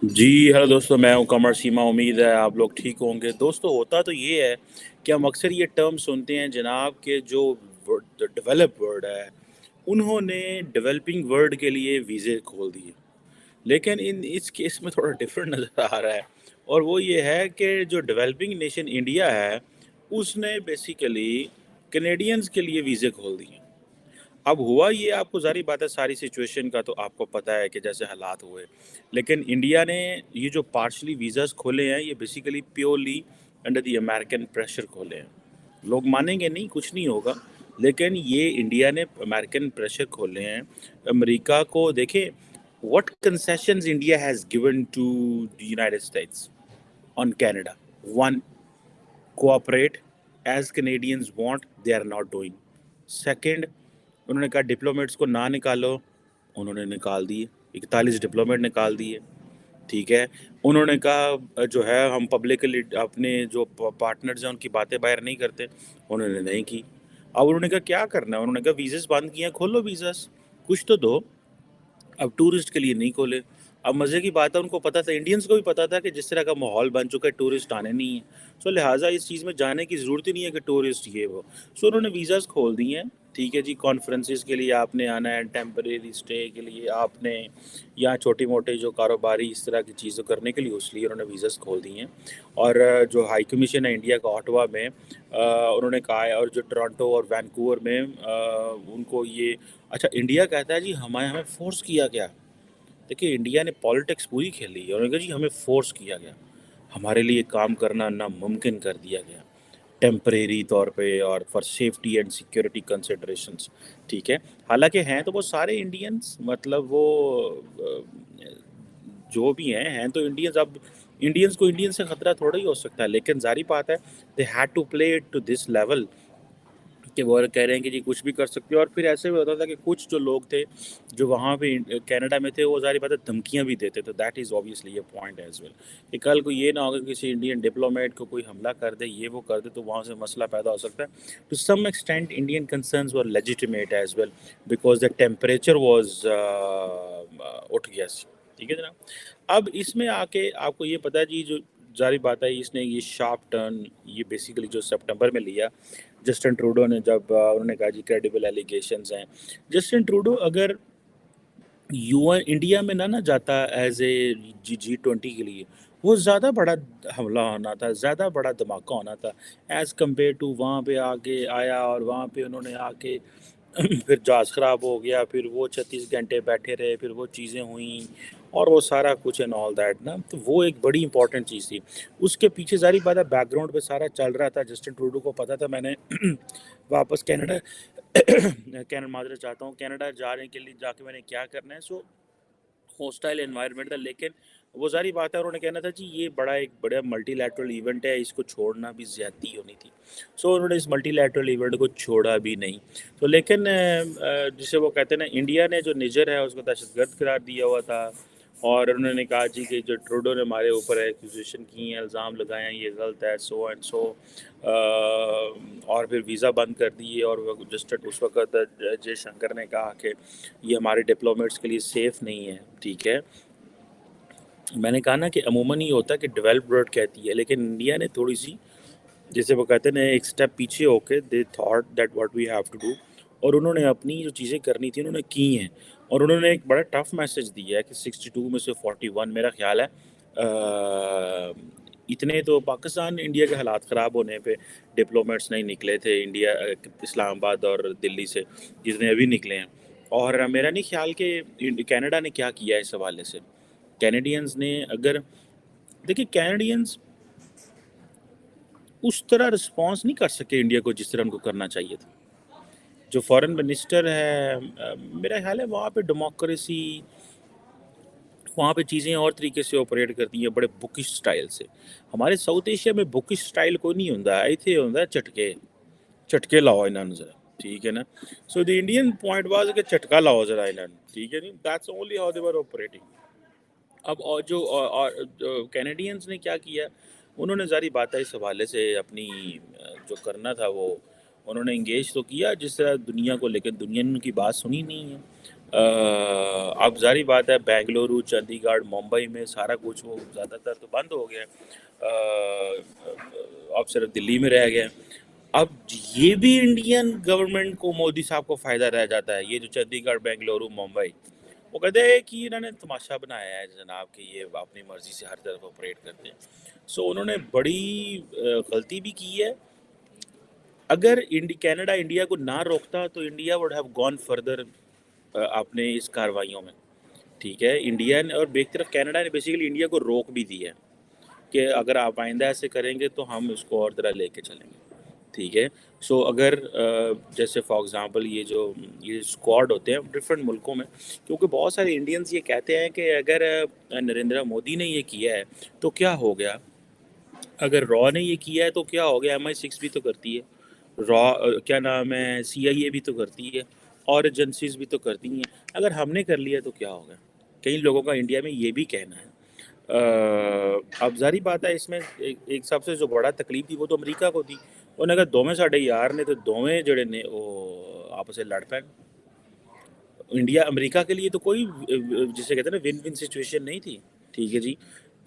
جی hello دوستوں، میں ہوں قمر سیما. امید ہے آپ لوگ ٹھیک ہوں گے. دوستوں، ہوتا تو یہ ہے کہ ہم اکثر یہ ٹرم سنتے ہیں جناب کہ جو ڈیولپ ورلڈ ہے انہوں نے ڈیولپنگ ورلڈ کے لیے ویزے کھول دیے. لیکن اس کیس میں تھوڑا ڈفرینٹ نظر آ رہا ہے، اور وہ یہ ہے کہ جو ڈیولپنگ نیشن انڈیا ہے اس نے بیسیکلی کینیڈینز کے لیے ویزے کھول دیے. اب ہوا یہ، آپ کو ظاہری بات ہے ساری سچویشن کا تو آپ کو پتہ ہے کہ جیسے حالات ہوئے، لیکن انڈیا نے یہ جو پارشلی ویزاز کھولے ہیں یہ basically purely under the American pressure کھولے ہیں. لوگ مانیں گے نہیں، کچھ نہیں ہوگا، لیکن یہ انڈیا نے امریکن پریشر کھولے ہیں. امریکہ کو دیکھیں، what concessions India has given to the United States on Canada. One, cooperate as Canadians want, they are not doing. Second, انہوں نے کہا ڈپلومیٹس کو نہ نکالو، انہوں نے نکال دیے، 41 ڈپلومیٹ نکال دیے. ٹھیک ہے. انہوں نے کہا جو ہے ہم پبلکلی اپنے جو پارٹنرز ہیں ان کی باتیں باہر نہیں کرتے، انہوں نے نہیں کی. اب انہوں نے کہا کیا کرنا ہے، انہوں نے کہا ویزاز بند کیے ہیں، کھولو ویزاز، کچھ تو دو. اب ٹورسٹ کے لیے نہیں کھولے. اب مزے کی بات ہے ان کو پتہ تھا، انڈینز کو بھی پتہ تھا کہ جس طرح کا ماحول بن چکا ہے ٹورسٹ آنے نہیں ہیں، سو لہٰذا اس چیز میں جانے کی ضرورت ہی نہیں ہے کہ ٹورسٹ یہ وہ. سو انہوں نے ویزاز کھول دیے ہیں. ٹھیک ہے جی، کانفرنسز کے لیے آپ نے آنا ہے، ٹیمپریری اسٹے کے لیے آپ نے، یا چھوٹی موٹے جو کاروباری اس طرح کی چیزیں کرنے کے لیے، اس لیے انہوں نے ویزاز کھول دیے ہیں. اور جو ہائی کمیشن ہے انڈیا کا آٹوا میں، انہوں نے کہا ہے، اور جو ٹورانٹو اور وینکوور میں ان کو یہ، اچھا انڈیا کہتا ہے جی ہمیں فورس کیا گیا. دیکھیے انڈیا نے پالیٹکس پوری کھیلی ہے، انہوں نے کہا جی ہمیں فورس کیا گیا، ہمارے لیے کام کرنا ناممکن کر دیا گیا ٹیمپریری طور پہ اور for safety and security considerations. ٹھیک ہے. حالانکہ ہیں تو وہ سارے انڈینز، مطلب وہ جو بھی ہیں تو انڈینز. اب انڈینز کو انڈین سے خطرہ تھوڑا ہی ہو سکتا ہے، لیکن ظاہری بات ہے they had to play it to this level کہ وہ کہہ رہے ہیں کہ جی کچھ بھی کر سکتے ہو. اور پھر ایسے بھی ہوتا تھا کہ کچھ جو لوگ تھے جو وہاں پہ کینیڈا میں تھے وہ ظاہری بات ہے دھمکیاں بھی دیتے. تو that is obviously a point as well کہ کل کو یہ نہ ہوگا کہ کسی انڈین ڈپلومیٹ کو کوئی حملہ کر دے، یہ وہ کر دے، تو وہاں سے مسئلہ پیدا ہو سکتا ہے. To some extent Indian concerns were legitimate as well because the temperature was اٹھ گیا. ٹھیک ہے جناب. اب اس میں آ کے آپ کو یہ پتہ ہے جی، جو ظاہری بات ہے اس نے یہ شارپ ٹرن یہ بیسیکلی جو سپٹمبر میں لیا جسٹن ٹروڈو نے، جب انہوں نے کہا جی کریڈیبل ایلیگیشنز ہیں. جسٹن ٹروڈو اگر انڈیا میں نہ جاتا ایز اے G20 کے لیے، وہ زیادہ بڑا حملہ ہونا تھا، زیادہ بڑا دھماکہ ہونا تھا ایز کمپیئر ٹو وہاں پہ آگے آیا. اور وہاں پہ انہوں نے آ کے پھر جہاز خراب ہو گیا، پھر وہ 36 گھنٹے بیٹھے رہے، پھر وہ چیزیں ہوئیں اور وہ سارا کچھ اینڈ آل دیٹ نا. تو وہ ایک بڑی امپورٹنٹ چیز تھی. اس کے پیچھے ظاہری بات ہے بیک گراؤنڈ پہ سارا چل رہا تھا. جسٹن ٹروڈو کو پتہ تھا میں نے واپس کینیڈا معذرت چاہتا ہوں، کینیڈا جانے کے لیے جا کے میں نے کیا کرنا ہے. سو ہوسٹائل انوائرمنٹ تھا، لیکن وہ ظاہری بات ہے انہوں نے کہنا تھا جی یہ ایک بڑا ملٹی لیٹرل ایونٹ ہے، اس کو چھوڑنا بھی زیادتی ہونی تھی. سو انہوں نے اس ملٹی لیٹرل ایونٹ کو چھوڑا بھی نہیں. تو لیکن جسے وہ کہتے ہیں نا، انڈیا نے جو نیجر ہے اس کو دہشت گرد قرار دیا ہوا تھا، اور انہوں نے کہا جی کہ جو ٹروڈو نے ہمارے اوپر ایکوزیشن کی ہیں، الزام لگائے ہیں، یہ غلط ہے، سو اینڈ سو. اور پھر ویزا بند کر دیے. اور جسٹ اس وقت جے شنکر نے کہا کہ یہ ہمارے ڈپلومیٹس کے لیے سیف نہیں ہے. ٹھیک ہے. میں نے کہا نا کہ عموماً یہ ہوتا ہے کہ ڈیولپ ورلڈ کہتی ہے، لیکن انڈیا نے تھوڑی سی، جیسے وہ کہتے ہیں ایک سٹیپ پیچھے ہو کے they thought that what we have to do, اور انہوں نے اپنی جو چیزیں کرنی تھی انہوں نے کی ہیں. اور انہوں نے ایک بڑا ٹف میسج دیا ہے کہ 62 میں سے 41 میرا خیال ہے اتنے تو پاکستان انڈیا کے حالات خراب ہونے پہ ڈپلومیٹس نہیں نکلے تھے انڈیا اسلام آباد اور دلی سے جتنے ابھی نکلے ہیں. اور میرا نہیں خیال کہ کینیڈا نے کیا کیا ہے اس حوالے سے. کینیڈینز نے اگر دیکھیں، کینیڈینز اس طرح رسپانس نہیں کر سکے انڈیا کو جس طرح ان کو کرنا چاہیے تھا. جو فارن منسٹر ہے میرا خیال ہے وہاں پہ ڈیموکریسی، وہاں پہ چیزیں اور طریقے سے آپریٹ کرتی ہیں، بڑے بکش سٹائل سے. ہمارے ساؤتھ ایشیا میں بکش سٹائل کوئی نہیں ہوتا ہے، ایتھے ہوتا ہے چٹکے لاؤ انہوں نے ذرا. ٹھیک ہے نا. سو دی انڈین پوائنٹ واز کہ چٹکا لاؤ ذرا انہوں نے. ٹھیک ہے نہیں، that's only how they were operating. اب اور جو کینیڈینز نے کیا کیا، انہوں نے ظاہری بات ہے اس حوالے سے اپنی جو کرنا تھا وہ انہوں نے انگیج تو کیا جس طرح دنیا کو، لیکن دنیا نے ان کی بات سنی نہیں ہے. अब ज़ाहिर बात है बेंगलुरु, चंडीगढ़, मुंबई में सारा कुछ वो ज़्यादातर तो बंद हो गया है। अब सिर्फ दिल्ली में रह गया है। अब ये भी इंडियन गवर्नमेंट को, मोदी साहब को फ़ायदा रह जाता है, ये जो चंडीगढ़, बेंगलुरु, मुंबई, वो कहते हैं कि इन्होंने तमाशा बनाया है जनाब कि ये अपनी मर्ज़ी से हर तरफ ऑपरेट करते हैं। सो उन्होंने बड़ी गलती भी की है। अगर कनाडा इंडिया को ना रोकता तो India would have gone further अपने इस कार्रवाइयों में। ठीक है, इंडिया ने और एक तरफ कनाडा ने बेसिकली इंडिया को रोक भी दिया है कि अगर आप आइंदा ऐसे करेंगे तो हम इसको और तरह लेके चलेंगे। ठीक है, सो अगर जैसे फॉर एग्जांपल ये स्क्वाड होते हैं डिफरेंट मुल्कों में, क्योंकि बहुत सारे इंडियंस ये कहते हैं कि अगर नरेंद्र मोदी ने ये किया है तो क्या हो गया, अगर रॉ ने ये किया है तो क्या हो गया, MI6 भी तो करती है, रॉ क्या नाम है, CIA भी तो करती है, और एजेंसीज भी तो करती हैं, अगर हमने कर लिया तो क्या होगा। कई लोगों का इंडिया में ये भी कहना है। अब ज़ाहिर बात है इसमें एक सबसे जो बड़ा तकलीफ थी वो तो अमेरिका को थी। उन्हें कहा दोवें साढ़े यार ने तो दोवें जड़े ने वो आपस में लड़ पैन। इंडिया अमेरिका के लिए तो कोई जिसे कहते हैं ना विन विन सिचुएशन नहीं थी। ठीक है जी,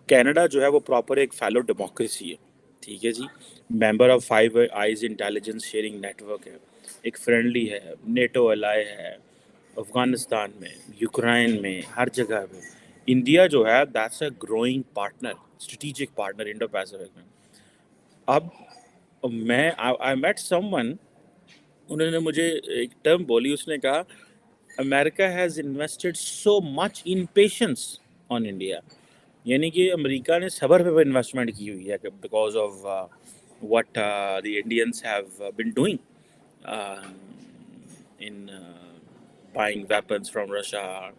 कनाडा जो है वो प्रॉपर एक फैलो डेमोक्रेसी है। ठीक है जी, member of five eyes intelligence sharing network है, एक फ्रेंडली है, नेटो अलाय है, अफगानिस्तान में, यूक्रेन में, हर जगह पे इंडिया जो है that's a growing partner, strategic partner Indo Pacific में। अब मैं आई मेट समवन, उन्होंने मुझे एक टर्म बोली, उसने कहा America has invested so much in patience on India, यानी कि अमेरिका ने सब्र पे इन्वेस्टमेंट की हुई है because of what the Indians have been doing in buying weapons from Russia,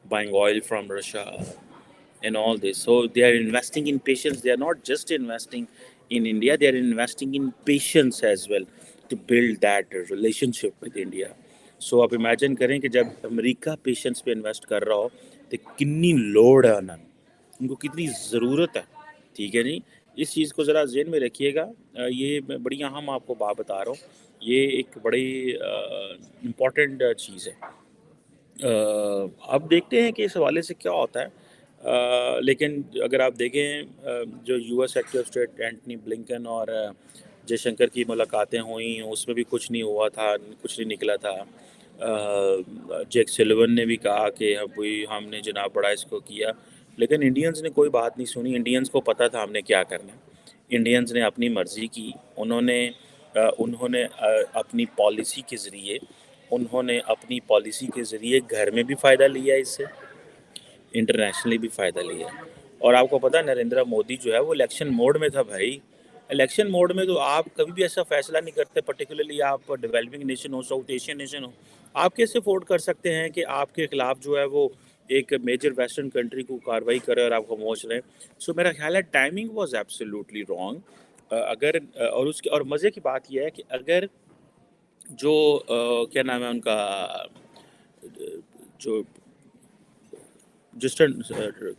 buying oil from Russia, and all this. So they are investing in patience. They are not just investing in India, they are investing in patience as well to build that relationship with India. So आप imagine करें कि जब America patience पे invest कर रहा हो तो कितनी लोड है उन्हें, उनको कितनी ज़रूरत है। ठीक है जी, इस चीज़ को ज़रा ज़हन में रखिएगा। ये मैं बड़ी अहम आपको बात बता रहा हूँ, ये एक बड़ी इम्पॉर्टेंट चीज़ है। अब देखते हैं कि इस हवाले से क्या होता है। लेकिन अगर आप देखें जो US secretary of state Antony Blinken और जयशंकर की मुलाकातें हुई, उसमें भी कुछ नहीं हुआ था, कुछ नहीं निकला था। जेक सिल्वन ने भी कहा कि हमने जनाब बड़ा इसको किया, लेकिन इंडियंस ने कोई बात नहीं सुनी। इंडियंस को पता था हमने क्या करना है। इंडियंस ने अपनी मर्ज़ी की, उन्होंने अपनी पॉलिसी के ज़रिए घर में भी फ़ायदा लिया इससे, इंटरनेशनली भी फ़ायदा लिया। और आपको पता है नरेंद्र मोदी जो है वो इलेक्शन मोड में था भाई। इलेक्शन मोड में तो आप कभी भी ऐसा फ़ैसला नहीं करते, पर्टिकुलरली आप डेवलपिंग नेशन हो, साउथ एशियन नेशन हो, आप कैसे अफोर्ड कर सकते हैं कि आपके ख़िलाफ़ जो है वो एक मेजर वेस्टर्न कंट्री को कार्रवाई करे और आप खामोश रहें। सो मेरा ख्याल है टाइमिंग वाज़ एब्सोल्युटली रॉन्ग। अगर और मज़े की बात यह है कि अगर जो क्या नाम है उनका, जो जस्टिन,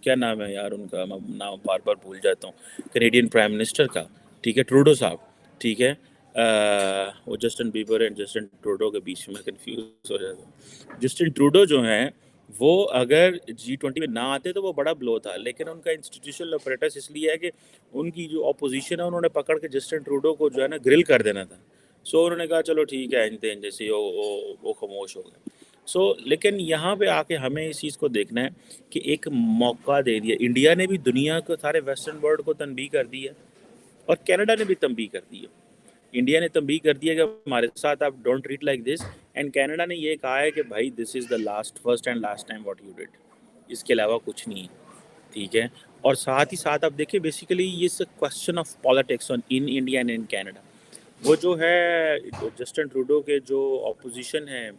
क्या नाम है यार उनका, मैं नाम बार बार भूल जाता हूँ, कैनेडियन प्राइम मिनिस्टर का, ठीक है, ट्रूडो साहब, ठीक है, वो Justin Bieber and Justin Trudeau के बीच में कंफ्यूज हो जाता हूँ। जस्टिन ट्रूडो जो हैं वो अगर G20 में ना आते तो वो बड़ा ब्लो था, लेकिन उनका इंस्टीट्यूशनल अपरेटस इसलिए है कि उनकी जो अपोजिशन है उन्होंने पकड़ के जस्टिन ट्रूडो को जो है ना ग्रिल कर देना था। सो उन्होंने कहा चलो ठीक है, इनते जैसे वो खामोश हो गए। लेकिन यहाँ पे आके हमें इस चीज़ को देखना है कि एक मौका दे दिया इंडिया ने भी, दुनिया को, सारे वेस्टर्न वर्ल्ड को तनबीह कर दी है, और कनाडा ने भी तनबीह कर दी है। इंडिया ने तनबीह कर दिया कि हमारे साथ आप don't treat like this, and Canada ने ये कहा है कि भाई this is the first and last time what you did, इसके अलावा कुछ नहीं है। ठीक है, और साथ ही साथ आप देखिए बेसिकली ये question of politics on in India and in Canada. वो जो है जस्टिन ट्रूडो के जो ऑपोजिशन है,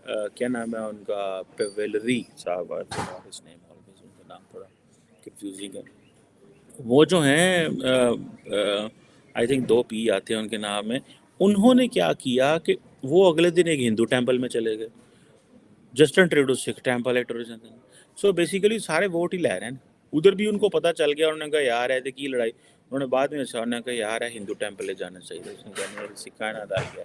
क्या नाम है उनका, पेवेलरी साहब, उनका नाम थोड़ा कंफ्यूजिंग है। वो जो हैं आई थिंक 2 P आते हैं उनके नाम में। उन्होंने क्या किया कि वो अगले दिन एक हिंदू टेम्पल में चले गए, जस्टिन ट्रूडो सिख टेम्पल है टूरिज्म। सो बेसिकली सारे वोट ही ले रहे हैं। उधर भी उनको पता चल गया, उन्होंने कहा यार है की लड़ाई, उन्होंने बाद में उन्होंने कहा यार है हिंदू टेम्पल ले जाना चाहिए, उसने कहा सिखा ना अदा किया।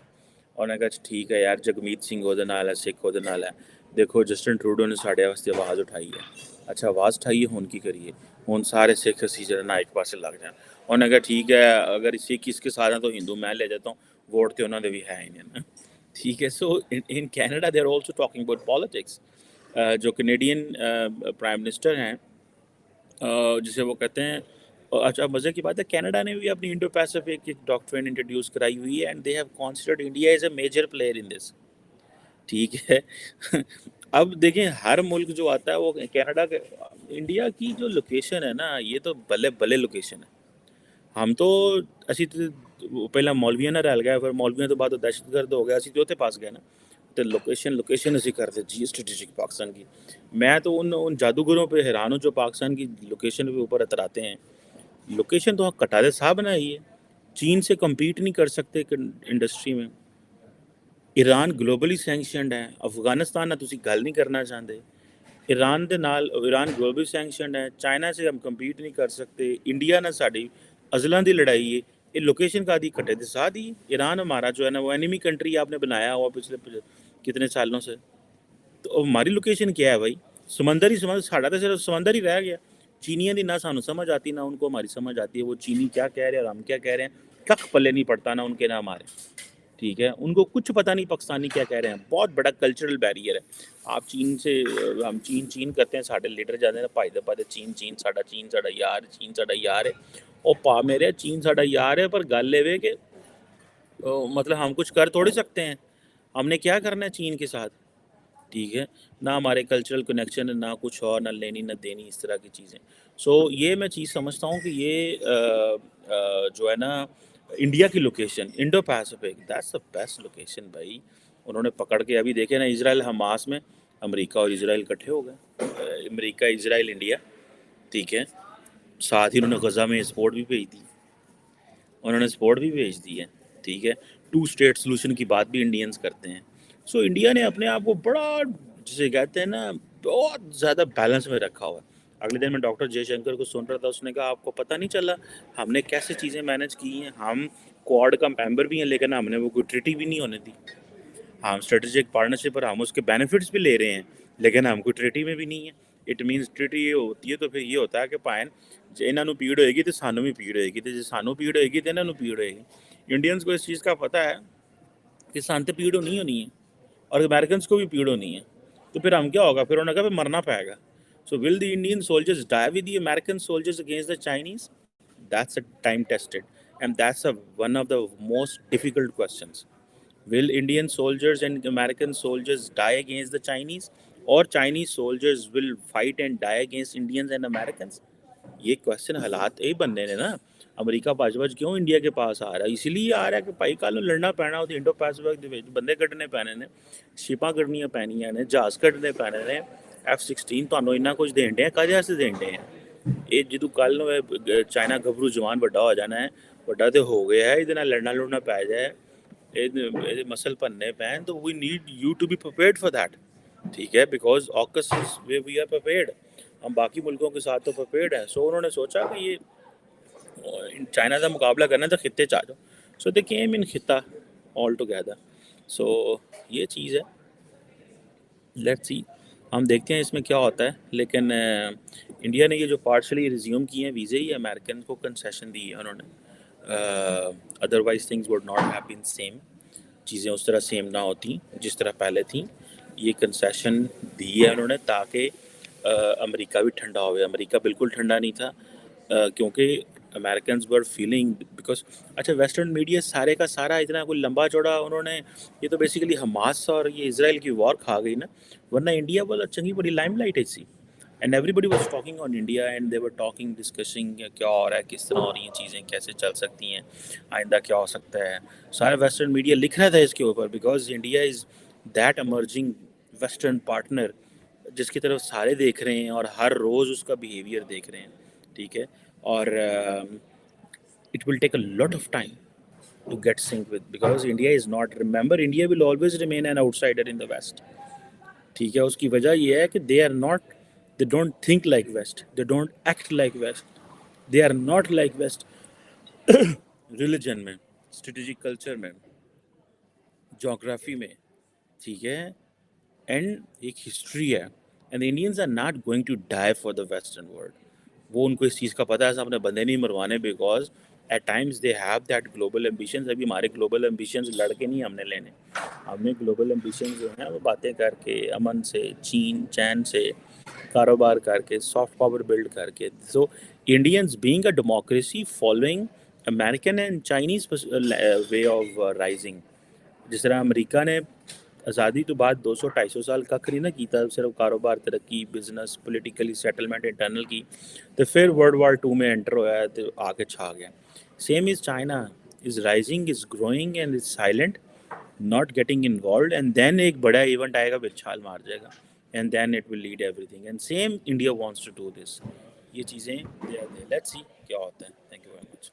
उन्होंने कहा ठीक है यार, जगमीत सिंह ਉਹਦੇ ਨਾਲ है, सिख ਉਹਦੇ ਨਾਲ है, देखो जस्टिन ट्रूडो ने साढ़े वास्ते आवाज़ उठाई है, अच्छा आवाज़ उठाई है हुन की करिए, हुन सारे सिख असी जेह्ड़ा ना एक पासे लग जान। उन्हें कहा ठीक है अगर सिख इसके सारे तो हिंदू मैं ले जाता हूँ, वोट तो उन्होंने भी है ही नहीं ना। ठीक है, so in Canada they are also talking about politics. जो कनेडियन प्राइम मिनिस्टर हैं, जिसे वो कहते हैं, अच्छा मज़े की बात है कनाडा ने भी अपनी इंडो पैसिफिक एक डॉक्ट्रिन इंट्रोड्यूस कराई हुई है and they have considered India as a major player in this. ठीक है। अब देखें हर मुल्क जो आता है वो कनाडा के, इंडिया की जो लोकेशन है ना ये तो बल्ले बल्ले लोकेशन है। हम तो ਅਸੀਂ ਤੇ ਪਹਿਲਾਂ ਮੌਲਵੀਆਂ ਨਾਲ ਰਲ ਗਏ, ਫਿਰ ਮੌਲਵੀਆਂ ਤੋਂ ਬਾਅਦ ਦਹਿਸ਼ਤਗਰਦ ਹੋ ਗਿਆ, ਅਸੀਂ ਚੌਥੇ ਪਾਸ गए ना। तो लोकेशन ऐसी करते जी स्ट्रेटेजिक पाकिस्तान की। मैं तो उन जादूगरों पे हैरान हूँ जो पाकिस्तान की लोकेशन के ऊपर इतराते हैं। लोकेशन तो कटारे साहब बनाई है, चीन से compete नहीं कर सकते इंडस्ट्री में। ईरान ग्लोबली सैंक्शनड है, अफगानिस्तान ਨਾਲ ਤੁਸੀਂ ਗੱਲ ਨਹੀਂ ਕਰਨਾ ਚਾਹੁੰਦੇ। ईरान ਦੇ ਨਾਲ ईरान ग्लोबली सैंक्शनड है, चाइना से हम compete नहीं कर सकते। इंडिया ਨਾਲ ਸਾਡੀ अजलां ਦੀ लड़ाई है, ये लोकेशन का दी कटे के साथ ही ईरान हमारा जो है ना वो एनिमी कंट्री आपने बनाया हुआ पिछले कितने सालों से। तो हमारी लोकेशन क्या है भाई, समंदर ही समंदर, साढ़ा तो सिर्फ समंदर ही रह गया। चीनियों की ना सानू समझ आती ना उनको हमारी समझ आती है, वो चीनी क्या कह रहे हैं और हम क्या कह रहे हैं, कख पल्ले नहीं पड़ता ना उनके ना हमारे। ठीक है, उनको कुछ पता नहीं पाकिस्तानी क्या कह रहे हैं, बहुत बड़ा कल्चरल बैरियर है। आप चीन से हम चीन चीन करते हैं, साढ़े लीडर जाते हैं भाई दे पाते चीन चीन साड़ा यार, चीन साड़ा यार है। और पा मेरे चीन साड़ा यार है, पर गल ये कि मतलब हम कुछ कर थोड़ी सकते हैं, हमने क्या करना है चीन के साथ। ठीक है, ना हमारे कल्चरल कनेक्शन है, ना कुछ और, ना लेनी ना देनी, इस तरह की चीज़ें। सो ये मैं चीज़ समझता हूँ कि ये जो है ना इंडिया की location Indo Pacific that's the best location भाई। उन्होंने पकड़ के अभी देखे ना इजराइल हमास में, अमेरिका और इजराइल इकट्ठे हो गए, अमेरिका इजराइल इंडिया। ठीक है, साथ ही उन्होंने गज़ा में सपोर्ट भी भेज दी, उन्होंने सपोर्ट भी भेज दी है। ठीक है, टू स्टेट सोल्यूशन की बात भी इंडियंस करते हैं। सो इंडिया ने अपने आप को बड़ा, जिसे कहते हैं ना, बहुत ज़्यादा बैलेंस में रखा हुआ है। अगले दिन मैं डॉक्टर जयशंकर को सुन रहा था, उसने कहा आपको पता नहीं चला हमने कैसे चीज़ें मैनेज की हैं, हम क्वाड का मेंबर भी हैं लेकिन हमने वो कोई ट्रीटी भी नहीं होने दी। हम स्ट्रेटेजिक पार्टनरशिप पर हम उसके बेनिफिट्स भी ले रहे हैं लेकिन हम कोई ट्रीटी में भी नहीं है। इट मीनस ट्रीटी ये होती है तो फिर ये होता है कि ਭਾਵੇਂ ਜੇ ਇਹਨਾਂ ਨੂੰ ਪੀੜ ਹੋਏਗੀ तो ਸਾਨੂੰ भी पीड़ होएगी, तो ਜੇ ਸਾਨੂੰ पीड़ होएगी तो ਇਹਨਾਂ ਨੂੰ पीड़ होएगी। इंडियंस को इस चीज़ का पता है कि सान तो पीड़ होनी होनी है और अमेरिकन को भी पीड़ होनी है, तो फिर हम क्या होगा, फिर उन्होंने कहा फिर मरना पाएगा। So will the Indian soldiers die with the American soldiers against the Chinese, that's a time tested and that's a one of the most difficult questions. Will Indian soldiers and American soldiers die against the Chinese, or Chinese soldiers will fight and die against Indians and Americans? ये question हालात यही बनने ने ना। America भज क्यों India के पास आ रहा है, इसलिए आ रहा है कि भाई कल ਨੂੰ ਲੜਨਾ ਪੈਣਾ ਉਹਦੇ ਇੰਡੋ ਪੈਸੀਫਿਕ ਦੇ ਵਿੱਚ, ਬੰਦੇ ਕੱਢਣੇ ਪੈਣੇ ਨੇ, ਸ਼ਿਪਾਂ ਕੱਢਣੀਆਂ ਪੈਣੀਆਂ ਨੇ, ਜਹਾਜ਼ ਕੱਢਣੇ ਪੈਣੇ ਨੇ। F-16 ਤੁਹਾਨੂੰ ਇੰਨਾ ਕੁਝ ਦੇਣ ਦੇ ਆ, ਕਾਹਦੇ ਵਾਸਤੇ ਦੇਣ ਦੇ ਆ? ਇਹ ਜਦੋਂ ਕੱਲ ਨੂੰ ਚਾਈਨਾ ਗੱਭਰੂ ਜਵਾਨ ਵੱਡਾ ਹੋ ਜਾਣਾ ਹੈ, ਵੱਡਾ ਤੇ ਹੋ ਗਿਆ ਹੈ, ਇਹਦੇ ਨਾਲ ਲੜਨਾ ਲੁੜਨਾ ਪੈ ਜਾਏ, ਇਹਦੇ मसल बनने पैन, तो we need you to be prepared for that. ठीक है, बिकॉज ऑकस वे वी आर प्रिपेयर्ड, हम बाकी मुल्कों के साथ तो प्रिपेयर्ड हैं। सो उन्होंने सोचा कि ये चाइना का मुकाबला करना है तो खित्ते च आ जाओ। सो दे केम इन खित्ता ऑल टुगेदर। सो ये चीज़ है, लेट्स सी, हम देखते हैं इसमें क्या होता है। लेकिन इंडिया ने ये जो पार्शली रिज्यूम किए हैं वीज़े, ही अमेरिकन को कंसेशन दी है उन्होंने, otherwise things would not have been same, चीज़ें उस तरह सेम ना होती जिस तरह पहले थी। ये कंसेशन दी है उन्होंने ताकि अमेरिका भी ठंडा हो गया। अमेरिका बिल्कुल ठंडा नहीं था, क्योंकि अमेरिकन वर फीलिंग बिकॉज, अच्छा वेस्टर्न मीडिया सारे का सारा इतना कोई लंबा चौड़ा उन्होंने, ये तो बेसिकली हमास और ये इसराइल की वॉर खा गई ना, वरना इंडिया वाला चंगी बड़ी लाइमलाइट है सी। And everybody was talking on India and they were talking discussing क्या हो रहा है, किस तरह हो रही हैं चीज़ें, कैसे चल सकती हैं, आइंदा क्या हो सकता है। सारा वेस्टर्न मीडिया लिख रहा था इसके ऊपर, because India is that emerging western partner जिसकी तरफ सारे देख रहे हैं और हर रोज़ उसका बिहेवियर देख रहे हैं। ठीक है, और it will take a lot of time to get synced with, because India is not, remember India will always remain an outsider in the West। ठीक है, उसकी वजह ये है कि they are not, they don't think like West, they don't act like West, they are not like West। Religion में, strategic culture में, geography में, ठीक है, اینڈ ایک ہسٹری ہے and Indians are not going to die for the western world. وہ ان کو اس چیز کا پتہ ہے اپنے بندے نہیں مروانے because at times they have that global ambitions. ابھی ہمارے گلوبل ایمبیشنز لڑ کے نہیں ہم نے لینے, ہم نے گلوبل ایمبیشنز جو ہیں وہ باتیں کر کے, امن سے, چین سے, کاروبار کر کے, سافٹ پاور بلڈ کر کے. So Indians being a democracy following American and Chinese way of rising. جس طرح امریکہ نے آزادی تو بعد 200-250 سال کھ نہیں نہ کیتا, صرف کاروبار, ترقی, بزنس, پولیٹیکلی سیٹلمنٹ انٹرنل کی, تو پھر ورلڈ وار 2 میں انٹر ہوا ہے تو آ کے چھا گیا. Same as China is rising, is growing and is silent, not getting involved, and then ایک بڑا ایونٹ آئے گا, پھر چھال مار جائے گا, and then it will lead everything. And same India wants to do this. یہ چیزیں لیٹس سی کیا ہوتا ہے. Thank you very much.